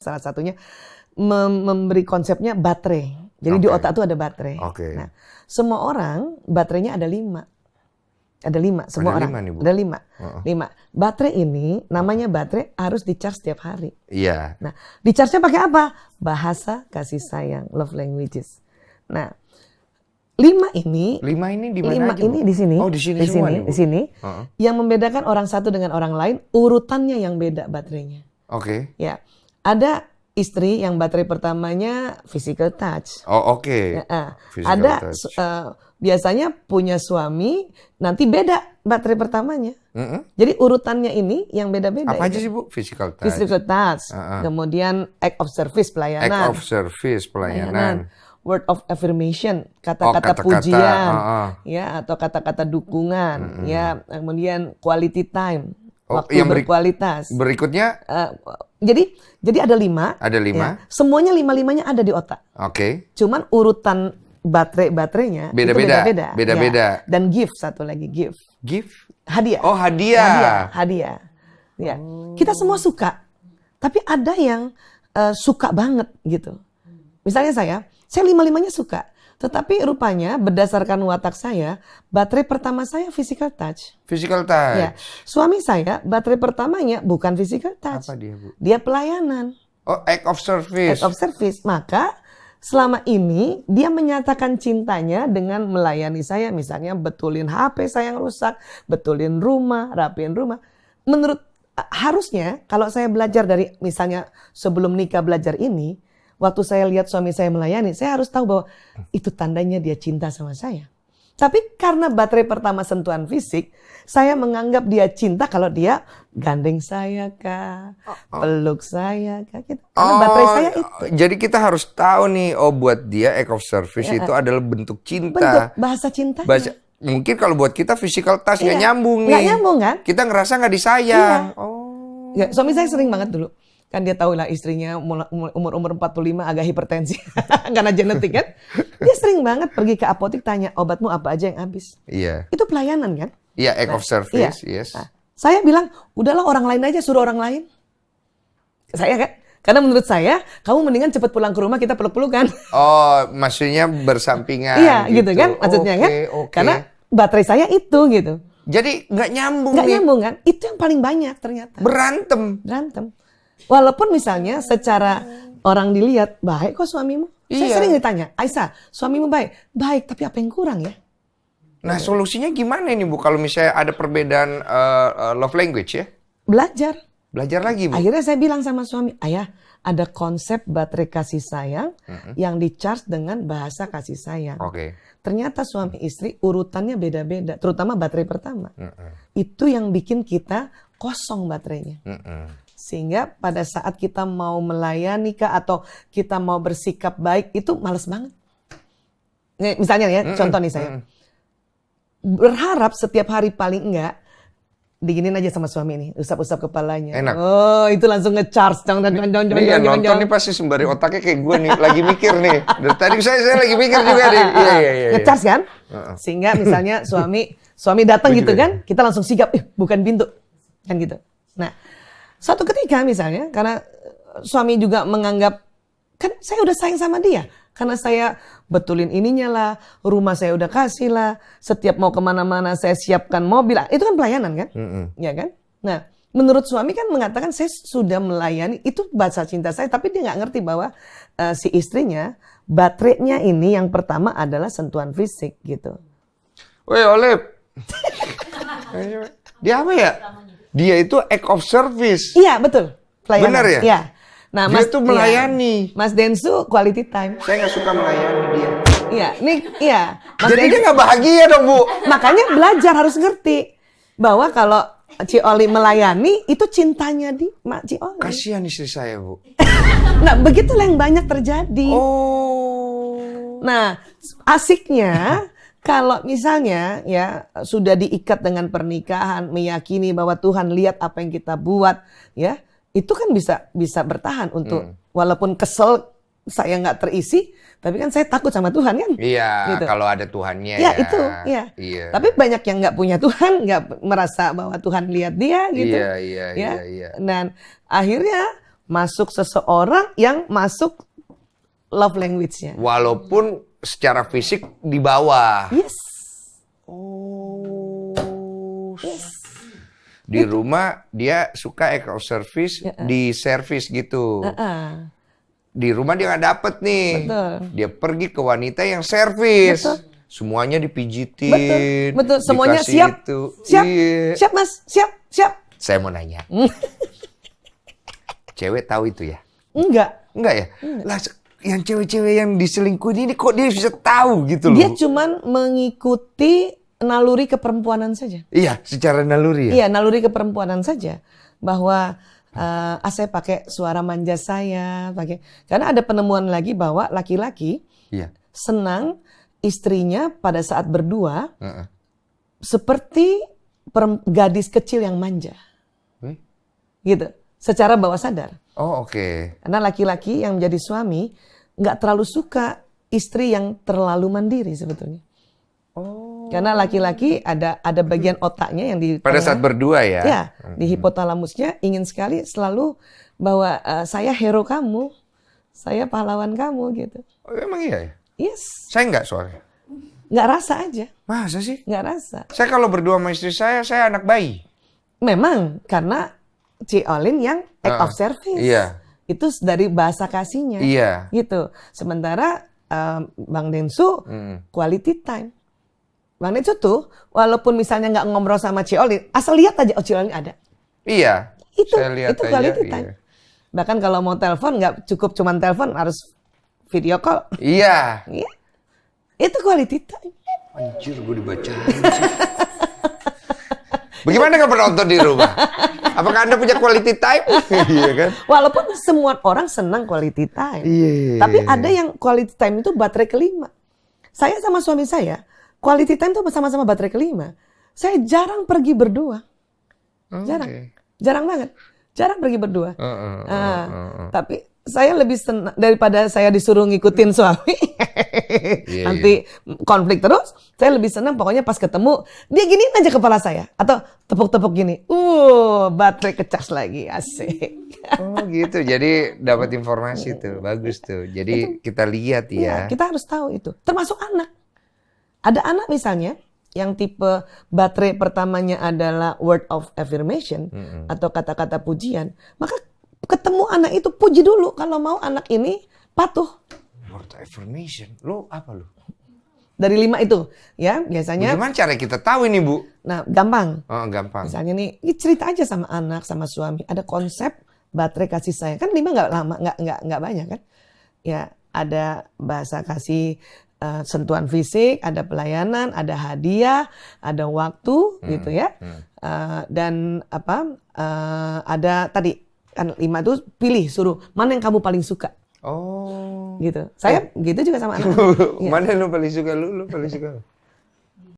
Salah satunya memberi konsepnya baterai. Jadi di otak itu ada baterai. Nah, semua orang baterainya ada 5. Ada 5 semua orang. Ada 5. Baterai ini namanya baterai harus di-charge setiap hari. Iya. Nah, di-charge-nya pakai apa? Bahasa kasih sayang, love languages. Nah, 5 ini di mana aja? 5 ini di sini. Oh, di sini semua nih, Bu. Di sini. Yang membedakan orang satu dengan orang lain, urutannya yang beda baterainya. Oke. Ya. Ada istri yang baterai pertamanya physical touch. Oh, oke. Ada biasanya punya suami nanti beda baterai pertamanya. Jadi urutannya ini yang beda-beda. Apa aja sih, Bu? Physical touch. Physical touch. Kemudian act of service, pelayanan. Act of service, pelayanan. Word of affirmation, kata-kata pujian, ya, atau kata-kata dukungan, ya. Kemudian quality time, waktu yang berkualitas. Berikutnya? Jadi ada 5. Ada 5. Ya, semuanya 5-5-nya ada di otak. Oke. Cuman urutan baterainya beda-beda. itu beda-beda. Ya. Dan gift, satu lagi gift. Gift? Hadiah. Oh, hadiah. Hadiah. Ya. Kita semua suka. Tapi ada yang suka banget gitu. Misalnya saya 5-5-nya suka. Tetapi rupanya berdasarkan watak saya, baterai pertama saya physical touch. Physical touch. Ya. Suami saya, baterai pertamanya bukan physical touch. Apa dia, Bu? Dia pelayanan. Oh, act of service. Act of service. Maka selama ini dia menyatakan cintanya dengan melayani saya. Misalnya betulin HP saya yang rusak, betulin rumah, rapiin rumah. Menurut harusnya kalau saya belajar dari misalnya sebelum nikah belajar ini, waktu saya lihat suami saya melayani, saya harus tahu bahwa itu tandanya dia cinta sama saya. Tapi karena baterai pertama sentuhan fisik, saya menganggap dia cinta kalau dia gandeng saya kah, peluk saya kah, gitu. Karena baterai saya itu. Jadi kita harus tahu nih, buat dia act of service itu adalah bentuk cinta. Bentuk bahasa cintanya. Mungkin kalau buat kita physical touch nggak nyambung nih. Nggak nyambung kan? Kita ngerasa nggak disayang. Ya, suami saya sering banget dulu. Kan dia tahu lah istrinya umur 45 agak hipertensi. Karena genetik kan. Dia sering banget pergi ke apotek tanya, obatmu apa aja yang habis. Iya. Itu pelayanan kan? Iya, act of service, yes. Nah, saya bilang, udahlah orang lain aja, suruh orang lain. Saya kan? Karena menurut saya, kamu mendingan cepat pulang ke rumah, kita peluk-pelukan. Oh, maksudnya bersampingan. Iya, gitu kan? Maksudnya kan? Karena baterai saya itu gitu. Jadi nggak nyambung. Nggak nyambung kan? Itu yang paling banyak ternyata. Berantem. Walaupun misalnya secara orang dilihat, baik kok suamimu. Iya. Saya sering ditanya, Aisyah, suamimu baik? Baik, tapi apa yang kurang ya? Nah, solusinya gimana ini, Bu? Kalau misalnya ada perbedaan love language ya? Belajar lagi, Bu. Akhirnya saya bilang sama suami, ayah, ada konsep baterai kasih sayang yang di-charge dengan bahasa kasih sayang. Ternyata suami istri urutannya beda-beda, terutama baterai pertama. Itu yang bikin kita kosong baterainya. Sehingga pada saat kita mau melayani kah atau kita mau bersikap baik itu males banget. Nih, misalnya ya, contoh nih saya. Berharap setiap hari paling enggak diginin aja sama suami nih, usap-usap kepalanya. Enak. Oh, itu langsung nge-charge. Nonton nih pasti sembari otaknya kayak gue nih, lagi mikir nih. Dari tadi saya lagi mikir juga nih. Iya. Nge-charge kan? Sehingga misalnya suami datang gitu kan, kita langsung sigap, bukan pintu. Kan gitu. Nah, suatu ketika misalnya, karena suami juga menganggap, kan saya udah sayang sama dia. Karena saya betulin ininya lah, rumah saya udah kasih lah, setiap mau kemana-mana saya siapkan mobil. Itu kan pelayanan kan? Ya kan? Nah, menurut suami kan mengatakan saya sudah melayani, itu bahasa cinta saya. Tapi dia nggak ngerti bahwa si istrinya, baterainya ini yang pertama adalah sentuhan fisik gitu. Woi Olip, dia apa ya? Dia itu act of service. Iya, betul. Pelayanan. Benar ya? Iya. Nah, dia tuh melayani. Mas Densu quality time. Saya nggak suka melayani dia. Iya. Jadi dia nggak bahagia dong, Bu. Makanya belajar harus ngerti bahwa kalau Ci Oli melayani itu cintanya di Mak Ci Oli. Kasihan istri saya, Bu. Nah, begitulah yang banyak terjadi. Nah, asiknya kalau misalnya ya sudah diikat dengan pernikahan, meyakini bahwa Tuhan lihat apa yang kita buat, ya itu kan bisa bertahan untuk walaupun kesel saya nggak terisi, tapi kan saya takut sama Tuhan kan? Iya, gitu. Kalau ada Tuhannya ya. Iya. Tapi banyak yang nggak punya Tuhan, nggak merasa bahwa Tuhan lihat dia gitu. Iya. Dan akhirnya masuk seseorang yang masuk love language-nya. Walaupun secara fisik di bawah. Yes. Oh. Yes. Di rumah dia suka act of service, di service gitu. Di rumah dia nggak dapet nih. Betul. Dia pergi ke wanita yang servis. Semuanya dipijitin. Betul. Semuanya dikasih siap. Itu. Siap. Iya. Siap, Mas. Siap. Siap. Saya mau nanya. Cewek tahu itu ya? Enggak. Enggak ya? Lah, yang cewek-cewek yang diselingkuhin ini kok dia bisa tahu gitu loh? Dia cuman mengikuti naluri keperempuanan saja. Iya, secara naluri ya? Iya, naluri keperempuanan saja. Bahwa saya pakai suara manja saya, karena ada penemuan lagi bahwa laki-laki senang istrinya pada saat berdua seperti gadis kecil yang manja. Gitu, secara bawah sadar. Oh, oke. Karena laki-laki yang menjadi suami nggak terlalu suka istri yang terlalu mandiri sebetulnya. Oh. Karena laki-laki ada bagian otaknya yang di pada saat berdua ya. Ya, di hipotalamusnya ingin sekali selalu bahwa saya hero kamu, saya pahlawan kamu gitu. Oh, emang iya ya? Yes. Saya nggak soalnya. Nggak rasa aja. Masa sih? Nggak rasa. Saya kalau berdua sama istri saya anak bayi. Memang karena Ci Olin yang act of service. Iya. Itu dari bahasa kasihnya. Iya. Gitu. Sementara Bang Densu quality time. Bang Densu tuh walaupun misalnya nggak ngobrol sama Ci Olin, asal lihat aja Ci Olin ada. Iya. Itu saya lihat itu aja, quality time. iya. Bahkan kalau mau telepon nggak cukup cuman telepon, harus video call. Iya. Iya. Itu quality time. Anjir, gue dibacain sih. Bagaimana kalau penonton di rumah? Apakah Anda punya quality time? Iya kan? Walaupun semua orang senang quality time. Iya. Tapi ada yang quality time itu baterai kelima. Saya sama suami saya, quality time itu sama-sama baterai kelima. Saya jarang pergi berdua. Jarang. Jarang banget. Jarang pergi berdua. Tapi saya lebih senang daripada saya disuruh ngikutin suami. Nanti konflik terus. Saya lebih senang pokoknya pas ketemu dia giniin aja kepala saya atau tepuk-tepuk gini. Baterai kecas lagi, asik. Oh gitu. Jadi dapat informasi tuh, bagus tuh. Jadi itu, kita lihat ya. Kita harus tahu itu. Termasuk anak. Ada anak misalnya yang tipe baterai pertamanya adalah word of affirmation atau kata-kata pujian, maka ketemu anak itu puji dulu kalau mau anak ini patuh. Word of affirmation, lo apa lo? Dari 5 itu, ya biasanya. Gimana cara kita tahu ini Bu? Nah gampang. Oh gampang. Misalnya nih, cerita aja sama anak, sama suami. Ada konsep baterai kasih sayang. Kan 5 nggak lama, nggak banyak kan? Ya ada bahasa kasih. Sentuhan fisik, ada pelayanan, ada hadiah, ada waktu, gitu ya. Dan ada tadi kan 5 itu pilih, suruh mana yang kamu paling suka. Oh. Gitu. Saya gitu juga sama anak. Mana yang lu paling suka? Lu paling suka?